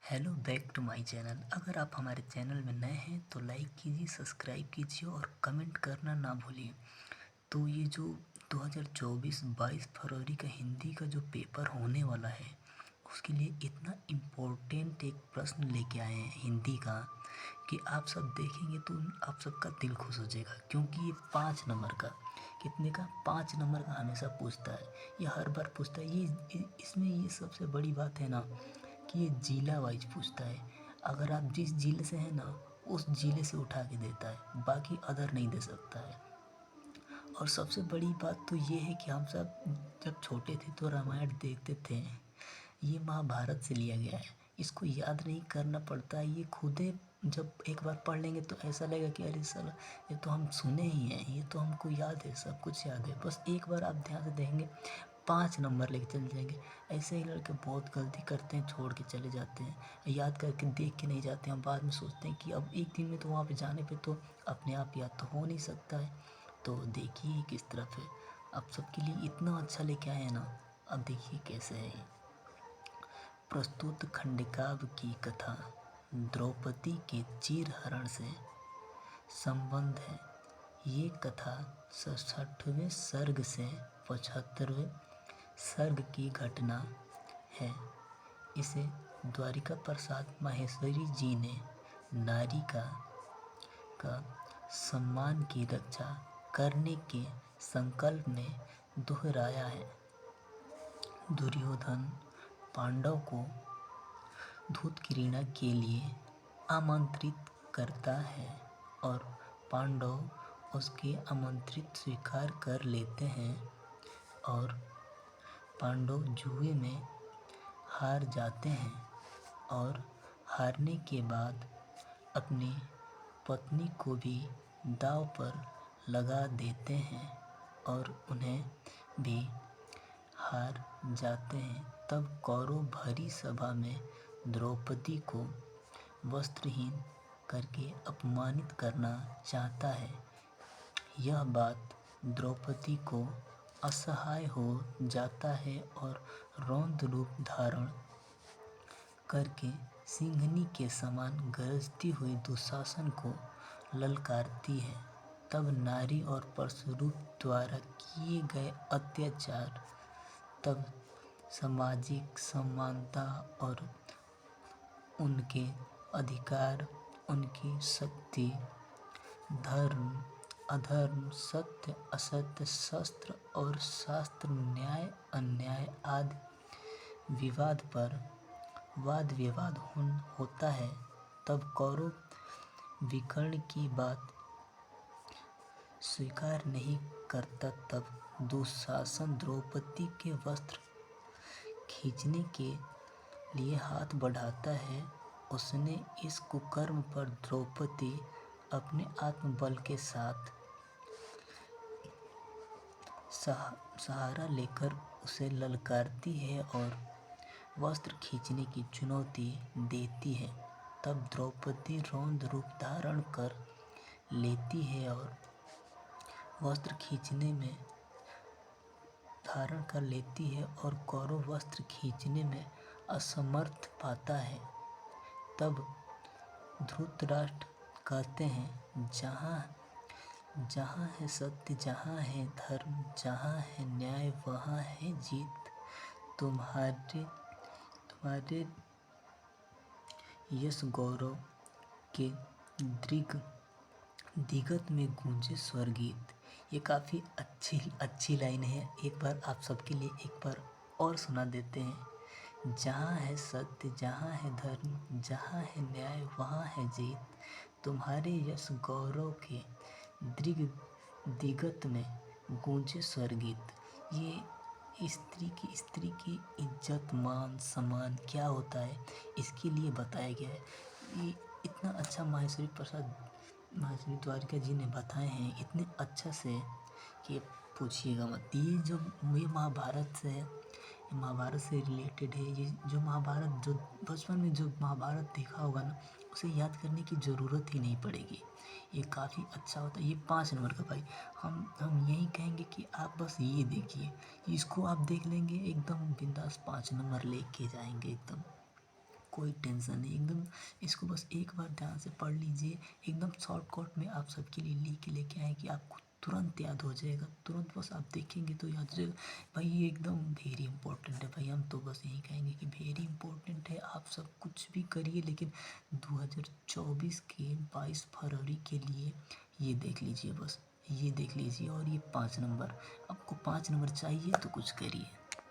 Hello back to my channel. अगर आप हमारे चैनल में नए हैं तो लाइक कीजिए, सब्सक्राइब कीजिए और कमेंट करना ना भूलिए। तो ये जो 2024 22 फरवरी का हिंदी का जो पेपर होने वाला है उसके लिए इतना इम्पोर्टेंट एक प्रश्न लेके आए हैं हिंदी का कि आप सब देखेंगे तो आप सबका दिल खुश हो जाएगा, क्योंकि ये 5 नंबर का कितने का 5 नंबर का हमेशा पूछता है। ये हर बार पूछता है। इसमें ये सबसे बड़ी बात है ना कि ये जिला वाइज पूछता है। अगर आप जिस जिले से हैं ना उस जिले से उठा के देता है, बाकी अदर नहीं दे सकता है। और सबसे बड़ी बात तो ये है कि हम सब जब छोटे थे तो रामायण देखते थे। ये महाभारत से लिया गया है, इसको याद नहीं करना पड़ता है। ये खुदे जब एक बार पढ़ लेंगे तो ऐसा लगेगा कि अरे साला ये तो हम सुने ही हैं, ये तो हमको याद है, सब कुछ याद है। बस एक बार आप ध्यान से देखेंगे 5 नंबर लेके चले जाएंगे। ऐसे ही लड़के बहुत गलती करते हैं, छोड़ के चले जाते हैं, याद करके देख के नहीं जाते हैं। बाद में सोचते हैं कि अब एक दिन में तो वहाँ पे जाने पे तो अपने आप याद तो हो नहीं सकता है। तो देखिए किस तरफ है, आप सबके लिए इतना अच्छा लेके आए हैं ना। अब देखिए कैसे है ये। प्रस्तुत खंडकाव्य की कथा द्रौपदी के चीरहरण से संबंध है। ये कथा 66वें सर्ग से 75वें सर्ग की घटना है। इसे द्वारिका प्रसाद माहेश्वरी जी ने नारी का सम्मान की रक्षा करने के संकल्प में दोहराया है। दुर्योधन पांडव को धूतक्रीड़ा के लिए आमंत्रित करता है और पांडव उसके आमंत्रित स्वीकार कर लेते हैं और पांडव जुए में हार जाते हैं और हारने के बाद अपनी पत्नी को भी दांव पर लगा देते हैं और उन्हें भी हार जाते हैं। तब कौरव भरी सभा में द्रौपदी को वस्त्रहीन करके अपमानित करना चाहता है। यह बात द्रौपदी को असहाय हो जाता है और रौद्र रूप धारण करके सिंहनी के समान गरजती हुई दुशासन को ललकारती है। तब नारी और परशुरूप द्वारा किए गए अत्याचार, तब सामाजिक समानता और उनके अधिकार, उनकी शक्ति, धर्म अधर्म, सत्य असत्य, शस्त्र और शास्त्र, न्याय अन्याय आदि विवाद पर वाद विवाद होता है। तब कौरव विकर्ण की बात स्वीकार नहीं करता। तब दुशासन द्रौपदी के वस्त्र खींचने के लिए हाथ बढ़ाता है। उसने इस कुकर्म पर द्रौपदी अपने आत्मबल के साथ सहारा लेकर उसे ललकारती है और वस्त्र खींचने की चुनौती देती है। तब द्रौपदी रौद्र रूप धारण कर लेती है और वस्त्र खींचने में धारण कर लेती है और कौरव वस्त्र खींचने में असमर्थ पाता है। तब धृतराष्ट्र कहते हैं, जहाँ है सत्य, जहाँ है धर्म, जहाँ है न्याय, वहाँ है जीत। तुम्हारे यश गौरव के दिगत में गूंजे स्वरगीत। ये काफ़ी अच्छी लाइन है। एक बार आप सबके लिए एक बार और सुना देते हैं। जहाँ है सत्य, जहाँ है धर्म, जहाँ है न्याय, वहाँ है जीत। तुम्हारे यश गौरव के दिगत में गूंजे स्वरगीत। ये स्त्री की इज्जत मान सम्मान क्या होता है इसके लिए बताया गया है। ये इतना अच्छा माहेश्वरी द्वारिका जी ने बताए हैं इतने अच्छा से कि पूछिएगा मत। ये महाभारत से रिलेटेड है। ये जो महाभारत, जो बचपन में जो महाभारत देखा होगा ना, उसे याद करने की ज़रूरत ही नहीं पड़ेगी। ये काफ़ी अच्छा होता है। ये 5 नंबर का भाई, हम यही कहेंगे कि आप बस ये देखिए, इसको आप देख लेंगे एकदम बिंदास 5 नंबर लेके जाएंगे एकदम। कोई टेंशन नहीं, एकदम इसको बस एक बार ध्यान से पढ़ लीजिए, एकदम शॉर्टकट में आप सबके लिए लिख के लेके आए कि आपको तुरंत याद हो जाएगा, तुरंत बस आप देखेंगे तो याद हो जाएगा। भाई ये एकदम वेरी इंपॉर्टेंट है भाई, हम तो बस यही कहेंगे कि वेरी इंपॉर्टेंट है। आप सब कुछ भी करिए लेकिन 2024 के 22 फरवरी के लिए ये देख लीजिए, बस ये देख लीजिए। और ये 5 नंबर, आपको 5 नंबर चाहिए तो कुछ करिए।